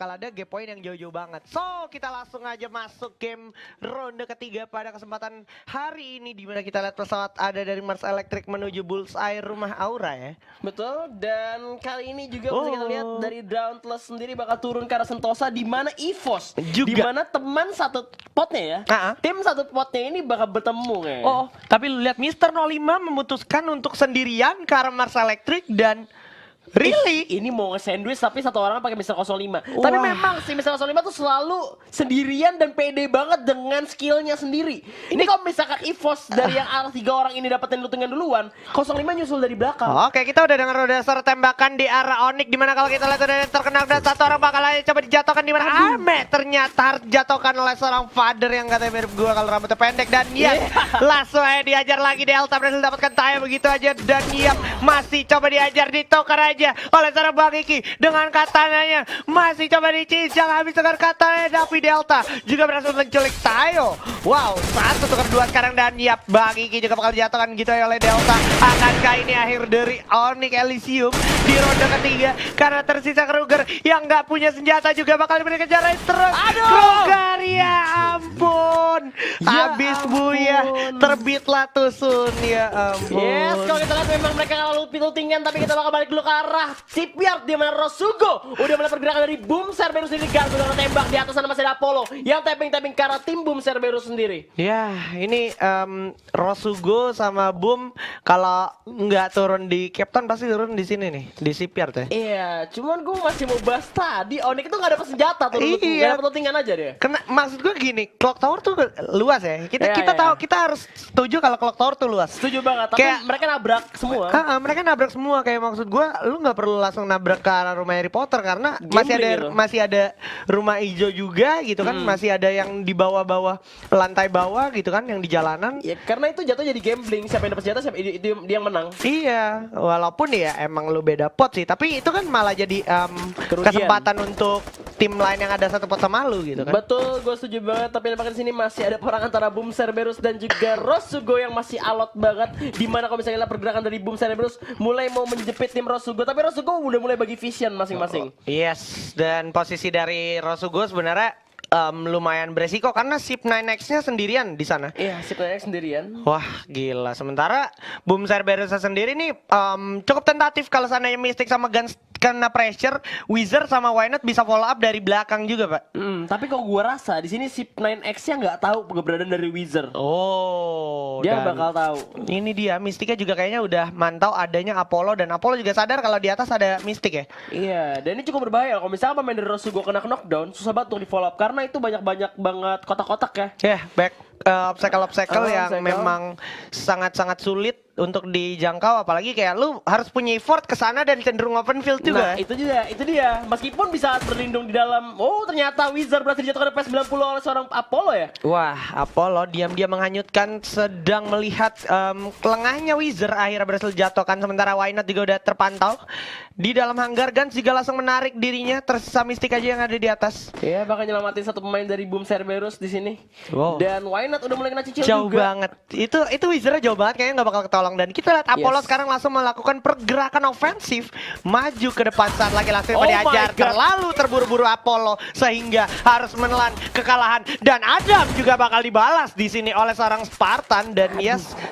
bakal ada game point yang jauh-jauh banget. So, kita langsung aja masuk game ronde ketiga pada kesempatan hari ini, dimana kita lihat pesawat ada dari Mars Electric menuju Bullseye Rumah Aura ya. Betul, dan kali ini juga bisa kita lihat dari Dauntless sendiri bakal turun ke arah Sentosa, di mana EVOS Juga. di mana teman satu potnya ya. Tim satu potnya ini bakal bertemu kayaknya. Oh, tapi lu lihat Mister 05 memutuskan untuk sendirian ke arah Mars Electric dan really? Ini mau nge-sandwich tapi satu orang pakai Mister 05. Tapi memang si Mister 05 tuh selalu sendirian dan pede banget dengan skillnya sendiri. Ini kalau misalkan EVOS dari yang arah 3 orang ini dapetin lootingan duluan, 05 nyusul dari belakang. Oke, kita udah dengar udah suara tembakan di arah Onyx, dimana kalau kita lihat udah terkenal dan satu orang bakal aja coba dijatuhkan, dimana Ame ternyata harus dijatuhkan oleh seorang father yang katanya mirip gua kalau rambutnya pendek, dan langsung aja diajar lagi. Delta berhasil dapatkan Taya begitu aja, dan masih coba diajar, ditukar aja oleh seorang Bang Iki dengan katananya, masih coba dicincang habis tukar katananya, tapi Delta juga berhasil menculik Tayo. Wow, 1 tukar 2 sekarang, dan Bang Iki juga bakal dijatuhkan gitu ya oleh Delta. Akankah ini akhir dari Onyx Elysium di ronde ketiga? Karena tersisa Kruger yang nggak punya senjata juga bakal diberi kejaran terus. Kruger, ya ampun, habis Buya, terbitlah Tusun, ya ampun. Yes, kalau kita lihat memang mereka kalau looting-lootingan, tapi kita bakal balik dulu ke arah shipyard di mana Rosugo udah mulai pergerakan dari Boom Cerberus sendiri. Gargo dengan tembak di atas sana masih ada Apollo yang tapping-tapping ke arah tim Boom Cerberus sendiri. Ya, ini Rosugo sama Boom kalau nggak turun di Captain pasti turun di sini nih, di shipyard ya. Iya, cuman gue masih mau bahas tadi Onyx itu nggak dapat senjata tuh, nggak dapat lootingan aja deh. Karena maksud gue gini, Clock Tower tuh luas ya. Kita tahu, kita harus setuju kalau Clock Tower tuh luas. Setuju banget, tapi mereka nabrak semua. Mereka nabrak semua, kayak maksud gue lu nggak perlu langsung nabrak ke arah rumah Harry Potter karena masih ada rumah hijau juga gitu kan, masih ada yang di bawah-bawah lantai bawah gitu kan, yang di jalanan. Ya karena itu jatuh jadi gambling, siapa yang dapat senjata siapa dia yang menang. Iya, walaupun ya emang lu beda pot sih, tapi itu kan malah jadi kesempatan untuk tim lain yang ada satu pot sama lu gitu kan. Betul, gue setuju banget. Tapi nampaknya di sini masih ada perang antara Boom Cerberus dan juga Rosugo yang masih alot banget. Dimana kalau misalnya pergerakan dari Boom Cerberus mulai mau menjepit tim Rosugo, tapi Rosugo udah mulai bagi vision masing-masing. Yes, dan posisi dari Rosugo sebenarnya lumayan beresiko karena Sip 9X-nya sendirian di sana. Iya, Sip 9X sendirian. Wah, gila. Sementara Boom Cerberus sendiri nih cukup tentatif kalau seandainya Mystic sama Guns kena pressure, Wizard sama Wynot bisa follow up dari belakang juga, Pak. Tapi kalau gua rasa di sini Sip 9X-nya nggak tahu keberadaan dari Wizard. Oh, dia bakal tahu. Ini dia, Mystic-nya juga kayaknya udah mantau adanya Apollo, dan Apollo juga sadar kalau di atas ada Mystic ya. Iya, dan ini cukup berbahaya kalau misalnya pemain dari Rosugo kena knockdown, susah banget untuk di follow up karena itu banyak banget kotak-kotak ya. Back obstacle yang memang sangat-sangat sulit untuk dijangkau, apalagi kayak lu harus punya effort ke sana dan cenderung open field juga. Nah, itu dia. Meskipun bisa berlindung di dalam, ternyata Wizard berhasil dijatuhkan oleh P90 oleh seorang Apollo ya. Wah, Apollo diam-diam menghanyutkan, sedang melihat lengahnya Wizard akhirnya berhasil dijatuhkan, sementara Wynot juga udah terpantau di dalam hanggar. Guns juga langsung menarik dirinya, tersisa Mystic aja yang ada di atas. Iya, bakal nyelamatin satu pemain dari Boom Cerberus di sini. Wow. Dan Wynot udah mulai kena cicil jauh juga. Banget. Itu Wizard jauh banget, kayaknya nggak bakal ketolong. Dan kita lihat Apollo sekarang langsung melakukan pergerakan ofensif maju ke depan saat laki-laki diajar. Terlalu terburu-buru Apollo sehingga harus menelan kekalahan, dan Adam juga bakal dibalas di sini oleh seorang Spartan, dan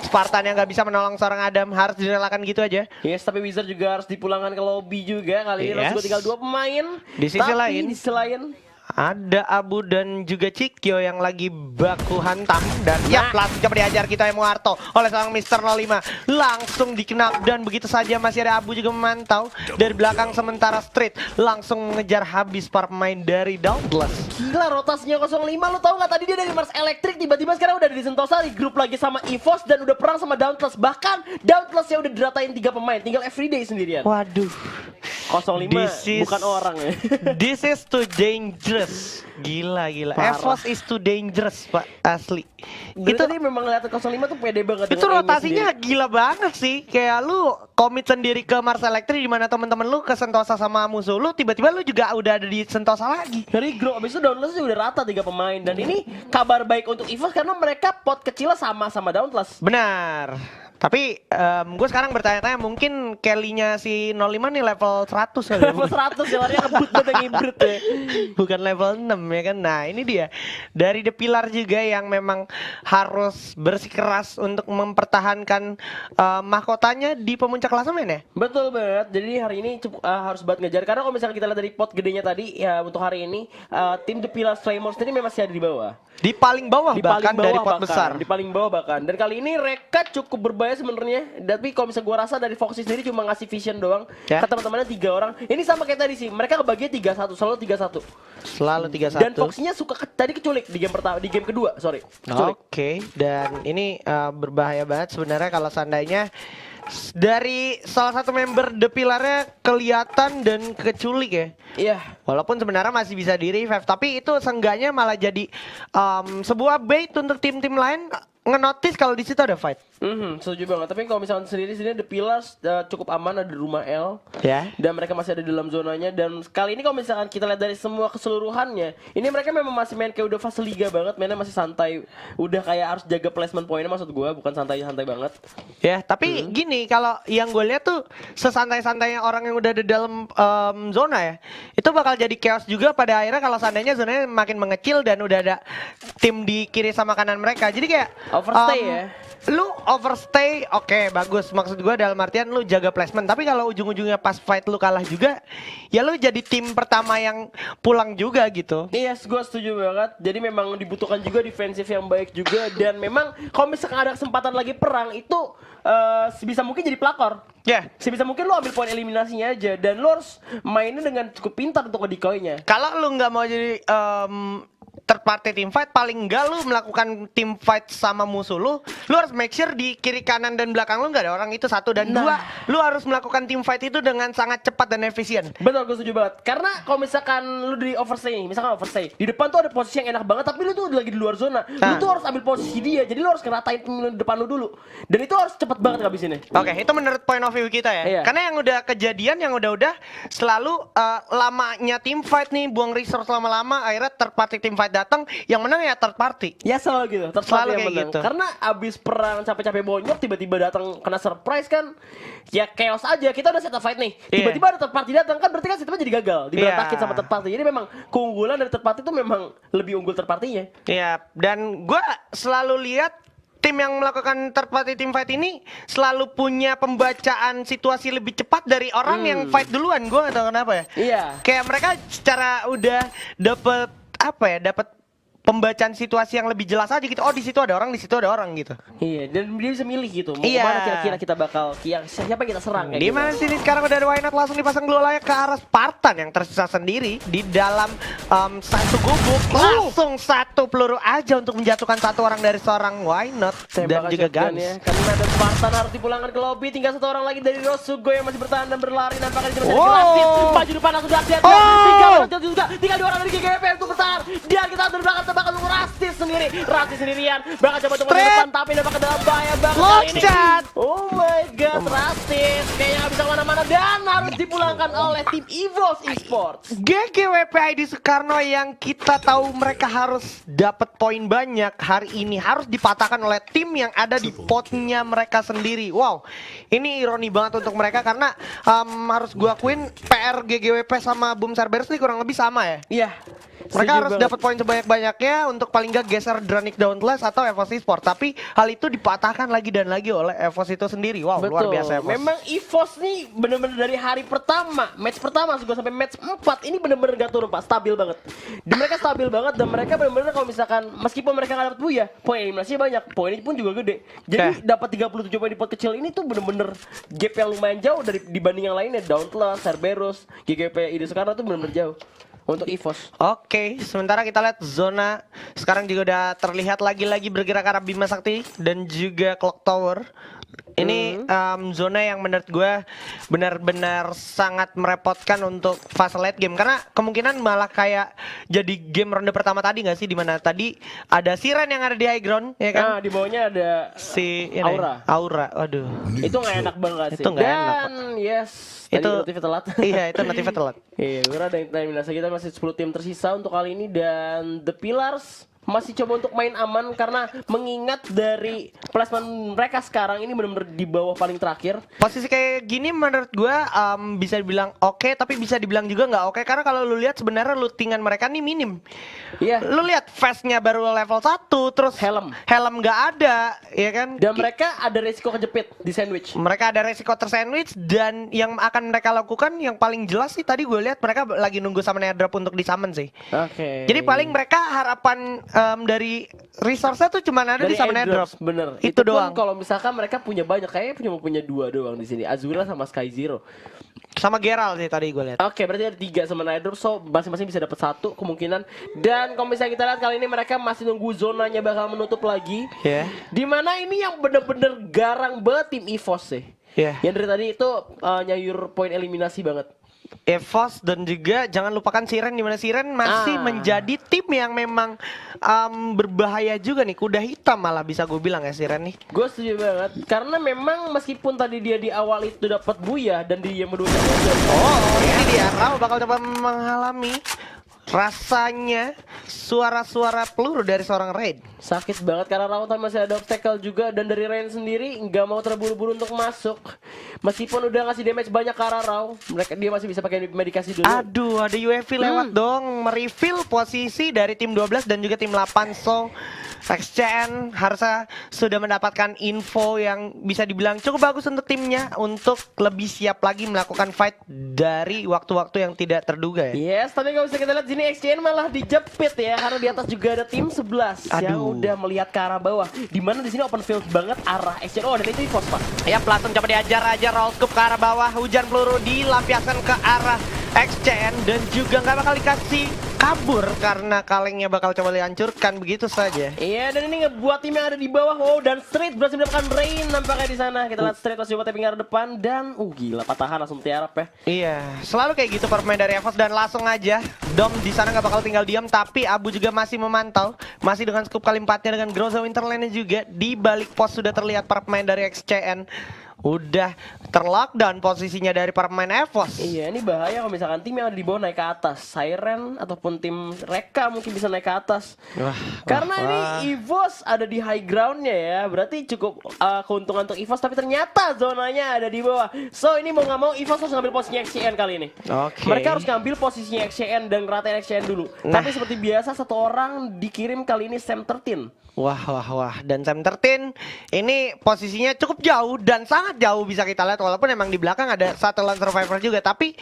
Spartan yang nggak bisa menolong seorang Adam harus direlakan gitu aja. Yes, tapi Wizard juga harus dipulangkan ke lobby juga kali ini. Rosugo tinggal 2 pemain. Di sisi lain ada Abu dan juga Cikyo yang lagi baku hantam, dan langsung coba diajar kita Emuarto oleh seorang Mister 05, langsung dikenal, dan begitu saja masih ada Abu juga memantau dari belakang, sementara Street langsung mengejar habis para pemain dari Dauntless. Gila rotasinya 05, lu tau gak tadi dia dari Mars Electric tiba-tiba sekarang udah di Sentosa, di grup lagi sama EVOS dan udah perang sama Dauntless. Bahkan Dauntless ya udah diratain 3 pemain, tinggal Everyday sendirian. Waduh, 05 bukan orang ya. This is too dangerous. Gila. EVOS is too dangerous, Pak, asli. Itu nih memang ngeliatin 05 tuh pede banget. Itu rotasinya gila banget sih. Kayak lu komit sendiri ke Mars Electric, di mana temen-temen lu ke Sentosa sama musuh lu, tiba-tiba lu juga udah ada di Sentosa lagi. Dari grup abis itu Dauntless udah rata 3 pemain, dan ini kabar baik untuk EVOS karena mereka pot kecilnya sama Dauntless. Benar. Tapi gue sekarang bertanya-tanya mungkin Kelly-nya si 05 nih level 100 kali ya. Level 100 ya, larinya ngebut banget yang hybrid ya. Bukan level 6 ya kan. Nah ini dia dari The Pillar juga yang memang harus bersikeras untuk mempertahankan mahkotanya di pemuncak klasemen ya. Betul banget. Jadi hari ini harus banget ngejar, karena kalau misalnya kita lihat dari pot gedenya tadi ya, untuk hari ini tim The Pillar Flamers ini memang masih ada di bawah. Di paling bawah Di bahkan paling bawah dari pot bahkan, besar. di paling bawah bahkan. Dan kali ini mereka cukup berbahaya sebenarnya. Tapi kalau misalnya gua rasa dari Foxy sendiri cuma ngasih vision doang. Ya. Ke teman-temannya 3 orang. Ini sama kayak tadi sih. Mereka kebagian 3-1, selalu 3-1. Selalu 3-1. Dan Foxy-nya suka tadi keculik di game pertama, di game kedua, sorry. Keculik. Oke, dan ini berbahaya banget sebenarnya kalau seandainya dari salah satu member The Pillar-nya kelihatan dan keculik ya. Iya. Walaupun sebenarnya masih bisa di revive, tapi itu seenggaknya malah jadi sebuah bait untuk tim-tim lain ngenotis kalau di situ ada fight. Setuju banget. Tapi kalau misalnya sendiri The Pillars cukup aman, ada di rumah L. Ya. Dan mereka masih ada di dalam zonanya. Dan kali ini kalau misalkan kita lihat dari semua keseluruhannya, ini mereka memang masih main kayak udah fase liga banget, mainnya masih santai. Udah kayak harus jaga placement poinnya, maksud gue, bukan santai-santai banget. Ya, tapi gini, kalau yang gue lihat tuh sesantai-santainya orang yang udah di dalam zona ya, itu bakal jadi chaos juga pada akhirnya kalau seandainya zonanya makin mengecil dan udah ada tim di kiri sama kanan mereka. Jadi kayak Overstay ya. Lu overstay, oke, bagus. Maksud gue dalam artian lu jaga placement. Tapi kalau ujung-ujungnya pas fight lu kalah juga, ya lu jadi tim pertama yang pulang juga gitu. Iya, gue setuju banget. Jadi memang dibutuhkan juga defensif yang baik juga. Dan memang kalau misalkan ada kesempatan lagi perang itu sebisa mungkin jadi pelakor. Ya. Sebisa mungkin lu ambil poin eliminasinya aja. Dan lu harus mainnya dengan cukup pintar untuk ngedecoy-nya. Kalau lu nggak mau jadi third party team fight, paling enggak lu melakukan team fight sama musuh lu harus make sure di kiri kanan dan belakang lu nggak ada orang, itu satu. Dan dua, lu harus melakukan team fight itu dengan sangat cepat dan efisien. Betul, gue setuju banget. Karena kalau misalkan lu di overstay, misalkan overstay, di depan tuh ada posisi yang enak banget, tapi lu tuh lagi di luar zona. Lu tuh harus ambil posisi dia, jadi lu harus ngeratain tim depan lu dulu. Dan itu harus cepet banget ngabisinnya. Oke, itu menurut point of view kita ya. Iya. Karena yang udah kejadian, yang udah selalu lamanya team fight nih, buang resource lama-lama, akhirnya third party team fight datang, yang menang ya third party. Ya selalu gitu, Selalu yang kayak menang. gitu. Karena abis perang capek-capek bonyok, tiba-tiba datang kena surprise kan, ya chaos aja. Kita udah set up fight nih, tiba-tiba ada third party datang, kan berarti kan setupnya jadi gagal, diberantakin sama third party. Jadi memang keunggulan dari third party itu memang lebih unggul third party-nya. Iya, dan gua selalu lihat tim yang melakukan third party team fight ini selalu punya pembacaan situasi lebih cepat dari orang yang fight duluan. Gua nggak tahu kenapa ya. Iya. Kayak mereka secara udah dapet apa ya, dapet pembacaan situasi yang lebih jelas aja gitu. Oh, di situ ada orang, di situ ada orang gitu. Iya, dan dia bisa milih gitu. Mau Iya. kemana kira-kira kita bakal, siapa yang kita serang kayak Di gitu. mana sini sekarang udah ada Why Not langsung dipasang glowlight ke arah Spartan yang tersisa sendiri di dalam satu gubuk. Langsung satu peluru aja untuk menjatuhkan satu orang dari seorang Why Not dan Tembakan juga shotgun Guns. ya. Karena ada Spartan harus dipulangkan ke lobby. Tinggal satu orang lagi dari Rosugo yang masih bertahan dan berlari. Nampaknya cuma dari Gratis. Maju depan langsung Gratis. Tinggal dua orang dari GGWP untuk bertahan. Dan kita dari belakang tebakan untuk Rastis sendiri. Rastis sendirian. Bakal coba ke depan, tapi dapat ke dalam bahaya banget kali ini. Loncat. Oh my god, Rastis kayaknya nggak bisa kemana-mana dan harus dipulangkan oleh tim EVOS Esports. GGWP ID Soekarno yang kita tahu mereka harus dapat poin banyak hari ini harus dipatahkan oleh tim yang ada di potnya mereka sendiri. Wow, ini ironi banget untuk mereka karena harus gua akuin PR GGWP sama Boom Cerberus ini kurang lebih sama ya. Iya. Mereka harus dapat poin sebanyak-banyaknya untuk paling gak geser Dranic Dauntless atau EVOS Esports. Tapi hal itu dipatahkan lagi dan lagi oleh EVOS itu sendiri. Wow, Betul. luar biasa EVOS. Memang EVOS nih bener-bener dari hari pertama, match pertama juga sampai match 4 ini bener-bener gak turun, Pak, stabil banget. Dan mereka stabil banget dan mereka bener-bener kalau misalkan meskipun mereka gak dapet buya, poin eliminasinya banyak, poinnya pun juga gede. Jadi dapat 37 poin di pot kecil ini tuh bener-bener gap yang lumayan jauh dari dibanding yang lainnya. Dauntless, Cerberus, GGP ID Soekarno tuh bener-bener jauh untuk EVOS. Oke, sementara kita lihat zona sekarang juga udah terlihat lagi-lagi bergerak ke arah Bima Sakti dan juga Clock Tower. Ini zona yang menurut gue benar-benar sangat merepotkan untuk fase late game karena kemungkinan malah kayak jadi game ronde pertama tadi nggak sih, dimana tadi ada Siren yang ada di high ground ya kan? Nah, di bawahnya ada si ini, Aura. Waduh. Itu nggak enak banget sih. Itu nggak enak, Pak. Dan yes, Itu notifnya telat. Iya, itu notifnya telat. Iya, karena ada eliminasi kita masih 10 tim tersisa untuk kali ini dan The Pillars masih coba untuk main aman karena mengingat dari placement mereka sekarang ini benar-benar di bawah paling terakhir. Posisi kayak gini menurut gua bisa dibilang oke, tapi bisa dibilang juga nggak oke karena kalau lu lihat sebenarnya lootingan mereka nih minim. Iya. Lu lihat vestnya baru level 1, terus Helm nggak ada, ya kan? dan mereka ada resiko kejepit di sandwich. Mereka ada resiko tersandwich dan yang akan mereka lakukan yang paling jelas sih tadi gue lihat mereka lagi nunggu summon airdrop untuk disummon sih. Oke. Jadi paling mereka harapan dari resource-nya tuh cuma ada dari di summon airdrop. bener. Itu pun doang. kalau misalkan mereka punya banyak, kayaknya punya dua doang di sini, Azura sama Sky Zero. Sama Geralt sih tadi gue lihat. Oke, berarti ada 3 summon airdrop, so masing-masing bisa dapat 1 kemungkinan. Dan kalau misalnya kita lihat kali ini mereka masih nunggu zonanya bakal menutup lagi. Ya. Dimana ini yang bener-bener garang banget tim EVOS sih. Ya. Yang dari tadi itu nyayur poin eliminasi banget. EVOS dan juga jangan lupakan Siren, di mana Siren masih menjadi tim yang memang berbahaya juga nih, kuda hitam malah bisa gue bilang ya Siren nih. Gue setuju banget karena memang meskipun tadi dia di awal itu dapat Buya dan di yang kedua Ini dia Rao bakal coba mengalami rasanya suara-suara peluru dari seorang Raid. sakit banget karena Rautan masih ada obstacle juga, dan dari Rain sendiri nggak mau terburu-buru untuk masuk meskipun udah ngasih damage banyak ke arah Rao. Dia masih bisa pakai medikasi dulu. Aduh, ada UAV lewat dong, merefill posisi dari tim 12 dan juga tim 8. So XCN harusnya sudah mendapatkan info yang bisa dibilang cukup bagus untuk timnya untuk lebih siap lagi melakukan fight dari waktu-waktu yang tidak terduga ya. Yes, tapi kalau bisa kita lihat sini XCN malah dijepit ya, karena di atas juga ada tim 11 yang udah melihat ke arah bawah. Dimana di sini open field banget arah XCN. Oh, dan itu EVOS pak. Ya, langsung coba diajar aja roll scoop ke arah bawah, hujan peluru dilampiaskan ke arah XCN dan juga nggak bakal dikasih kabur karena kalengnya bakal coba dihancurkan begitu saja. Iya, dan ini ngebuat tim yang ada di bawah. Wow, dan Street berhasil mendapatkan Rain nampaknya di sana. Kita lihat Street masih coba tapping ke arah depan dan gila patahan langsung tiarap ya. Iya, selalu kayak gitu permain dari EVOS dan langsung aja Dom di sana nggak bakal tinggal diam, tapi Abu juga masih memantau, masih dengan scoop kali 4-nya dengan Groza Winterland-nya juga di balik pos sudah terlihat permain dari XCN. Udah terlockdown posisinya dari permain EVOS. Iya, ini bahaya kalau misalkan tim yang ada di bawah naik ke atas. Siren ataupun tim Reka mungkin bisa naik ke atas. Karena ini EVOS ada di high groundnya ya. Berarti cukup keuntungan untuk EVOS, tapi ternyata zonanya ada di bawah. So ini mau nggak mau EVOS harus ngambil posisinya XCN kali ini. Mereka harus ngambil posisinya XCN dan ngeratain XCN dulu. Tapi seperti biasa satu orang dikirim kali ini Sam 13. Wah. Dan Sam 13 ini posisinya cukup jauh dan sangat jauh bisa kita lihat, walaupun emang di belakang ada satu lone survivor juga, tapi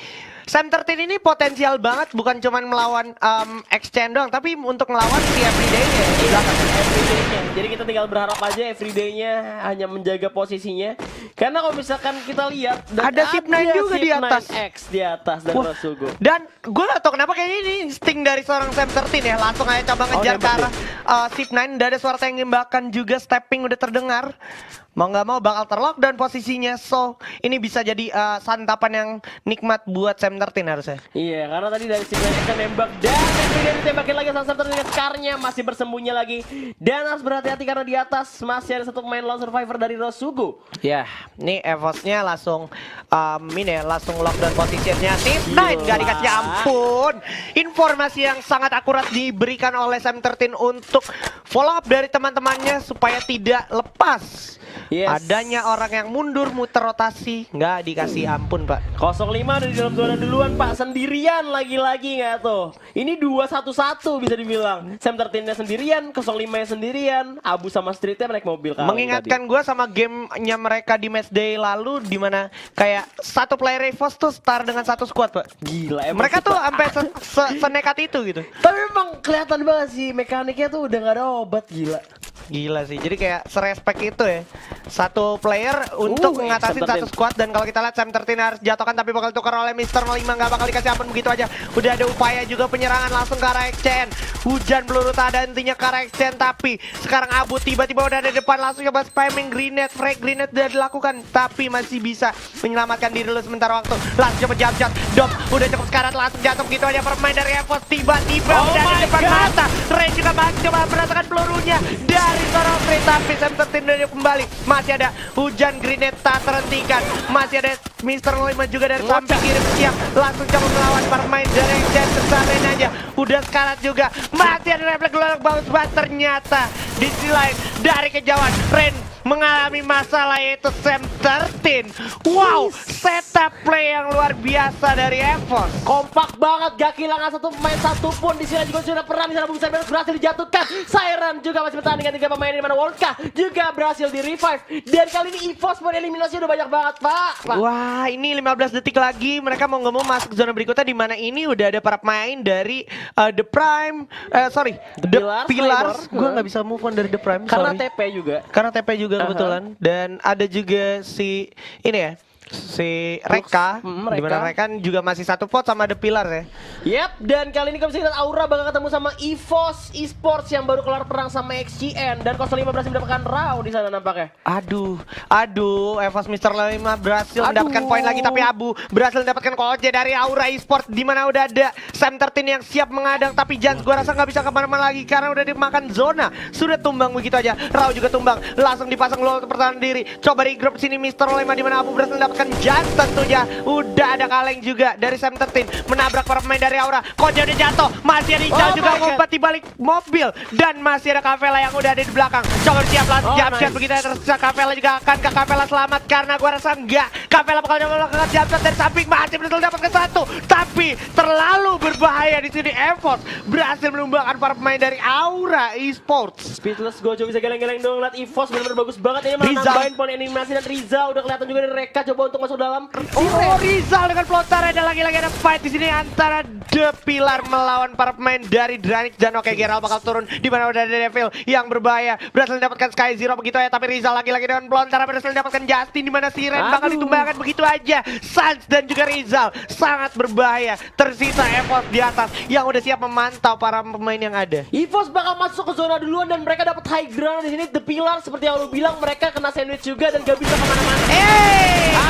Sam 13 ini potensial banget, bukan cuma melawan XCN doang, tapi untuk melawan si Everyday-nya di belakang. Everyday-nya. Jadi kita tinggal berharap aja Everyday-nya hanya menjaga posisinya. Karena kalau misalkan kita lihat ada Sip9 juga di atas. X di atas dan Rasugo. Dan gue gak tau kenapa kayaknya ini insting dari seorang Sam 13 ya. Langsung aja coba ngejar ke arah Sip9. Dan ada suara yang menembakkan juga, stepping udah terdengar. Mau gak mau bakal terlockdown posisinya. So ini bisa jadi santapan yang nikmat buat Sam 13 harusnya. Iya, karena tadi dari Sip9 akan nembak dan Everyday ditembakin lagi sama Sam 13 dengan Scar-nya masih bersembunyi lagi. Dan harus berhati-hati karena di atas masih ada satu pemain lone survivor dari Rasugo. Ya, nih EVOS-nya langsung langsung lockdown posisinya. Sip9 gak dikasih ampun. Informasi yang sangat akurat diberikan oleh Sam 13 untuk follow up dari teman-temannya supaya tidak lepas. Adanya orang yang mundur muter rotasi, nggak dikasih ampun pak. 05 ada di dalam zona duluan pak, sendirian lagi-lagi nggak tuh. Ini 2-1-1 bisa dibilang. Sam 13-nya sendirian, 05-nya sendirian, Abu sama Street-nya naik mobil kan. Mengingatkan gue sama gamenya mereka di matchday lalu, dimana kayak satu player EVOS tuh start dengan satu squad pak. Gila emang. Mereka tuh sampai senekat itu gitu. Tapi memang kelihatan banget sih mekaniknya tuh udah nggak ada obat, gila. Gila sih, jadi kayak serespek itu ya. Satu player untuk ngatasin satu squad. Dan kalau kita lihat Sam 13 harus jatuhkan, tapi bakal tukar oleh Mr. 05. Gak bakal dikasih ampun begitu aja. Udah ada upaya juga penyerangan langsung ke arah XCN. Hujan peluru tak ada hentinya ke arah XCN. Tapi sekarang Abu tiba-tiba udah ada di depan, langsung coba spamming grenade. Frag grenade udah dilakukan, tapi masih bisa menyelamatkan diri dulu sementara waktu. Langsung coba jump. Dom udah cukup sekarat, langsung jatuh begitu aja. Permain dari EVOS tiba-tiba udah ada di depan mata. Ray juga masih coba merasakan pelurunya dari seorang Free, tapi Sam 13 udah kembali. Masih ada hujan grenade tak terhentikan. Masih ada Mr. 05 juga dari samping kiri siap. Langsung coba melawan para pemain dari Genesis Arena aja. Udah sekarat juga. Masih ada refleks gelombang bounce back. Ternyata di sisi lain dari kejauhan Ren mengalami masalah yaitu Sam 13. Wow, setup play yang luar biasa dari EVOS. Kompak banget, gak kehilangan satu pemain satupun. Di sini juga sudah pernah misalnya Bung Cerberus berhasil dijatuhkan. Siren juga masih bertahan dengan 3 pemain di mana Wolka juga berhasil di revive. Dan kali ini EVOS eliminasi udah banyak banget, Pak. Wah, ini 15 detik lagi mereka mau nggak mau masuk zona berikutnya di mana ini udah ada para pemain dari The Pillars. Gue nggak bisa move on dari The Prime. Karena sorry. TP juga. Karena TP juga kebetulan. Dan ada juga si ini ya, si Reka, di mana Reka juga masih satu vote sama The Pillars ya. Yep, dan kali ini kami bisa lihat Aura bakal ketemu sama EVOS Esports yang baru kelar perang sama XGN dan 05 berhasil mendapatkan Rao di sana nampaknya. Aduh, EVOS Mr. 5 berhasil mendapatkan poin lagi tapi Abu berhasil mendapatkan KOJ dari Aura Esports di mana udah ada Sam 13 yang siap mengadang tapi Jans gua rasa nggak bisa kemana-mana lagi karena udah dimakan zona. Sudah tumbang begitu aja, Rao juga tumbang, langsung dipasang low untuk pertahanan diri. Coba di grup sini Mr. 5 di mana Abu berhasil mendapatkan Jans tentunya. Udah ada kaleng juga dari Sam 13 menabrak para pemain dari Aura. KOJ udah jatuh, masih ada Ijal juga ngumpet di balik mobil dan masih ada Kavela yang udah ada di belakang. Coba siap langsung jump begitu ya, terus Kavela juga akan ke Kavela selamat karena gua rasa enggak. Kavela bakal melakukan jump dari samping masih berhasil dapatkan satu tapi terlalu berbahaya di sini. EVOS berhasil menumbangkan para pemain dari Aura Esports. Speedless Gojo bisa geleng-geleng dong, lihat EVOS benar-benar bagus banget ini malah nambahin poin animasi dan Rizal udah kelihatan juga dari Reka coba untuk masuk dalam. Rizal dengan flotar ada lagi-lagi ada fight di sini antara The Pillar melawan para pemain dari Dranix dan oke Geralt bakal turun di mana udah ada Devil yang berbahaya berhasil mendapatkan Sky Zero begitu ya tapi Rizal lagi-lagi dengan pelontar berhasil mendapatkan Justin di mana Siren bakal ditumbangkan begitu aja. Sans dan juga Rizal sangat berbahaya, tersisa EVOS di atas yang udah siap memantau para pemain yang ada. EVOS bakal masuk ke zona duluan dan mereka dapat high ground di sini. The Pillar seperti yang lu bilang mereka kena sandwich juga dan gak bisa kemana-mana.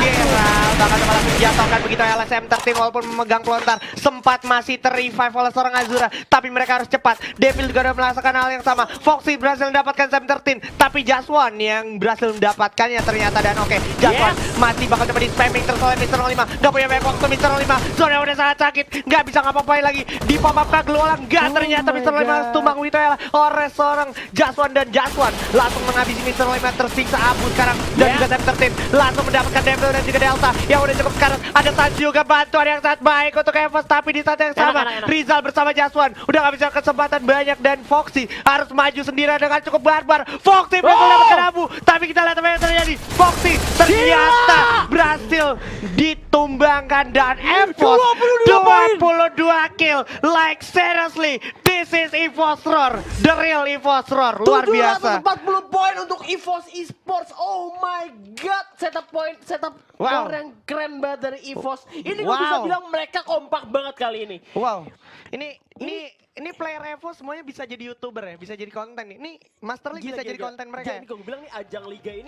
Geralt bakal malah dijatuhkan begitu ya oleh Sam 13 walaupun memegang pelontar sempat masih ter-revive oleh seorang Azura tapi mereka harus cepat. Devil juga udah melakukan hal yang sama. Foxy berhasil mendapatkan Sam 13 tapi Jaswan yang berhasil mendapatkannya ternyata dan oke Jaswan masih bakal coba di spamming terus oleh Mr. 05. Gak punya banyak waktu Mr. 05. Zona udah sangat sakit, gak bisa ngapa-ngapain lagi. Di pop-up ke gelolang gak ternyata Mr. 5 harus tumbang begitu ya oleh seorang Jaswan dan Jaswan langsung menghabisi Mr. 5. Tersiksa Abu sekarang dan juga Sam 13 langsung mendapatkan Devil dan juga Delta yang udah cukup sekarang. Ada Sans juga bantuan yang sangat baik untuk EVOS tapi di saat yang sama Rizal bersama Jaswan udah gak bisa kesempatan banyak dan Foxy harus maju sendirian dengan cukup barbar. Foxy berhasil mendapatkan Abu tapi kita lihat apa yang terjadi. Foxy ternyata berhasil ditumbangkan dan EVOS 22 kill. Like seriously, this is EVOS Roar, the real EVOS Roar, luar biasa. 740 poin untuk EVOS Esports. Oh my god, setup point, setup war yang keren banget dari EVOS. Ini gue bisa bilang mereka kompak banget kali ini. Wow, ini player EVOS semuanya bisa jadi YouTuber ya, bisa jadi konten. Ini Master League bisa jadi konten mereka. Jadi gue bilang nih ajang liga ini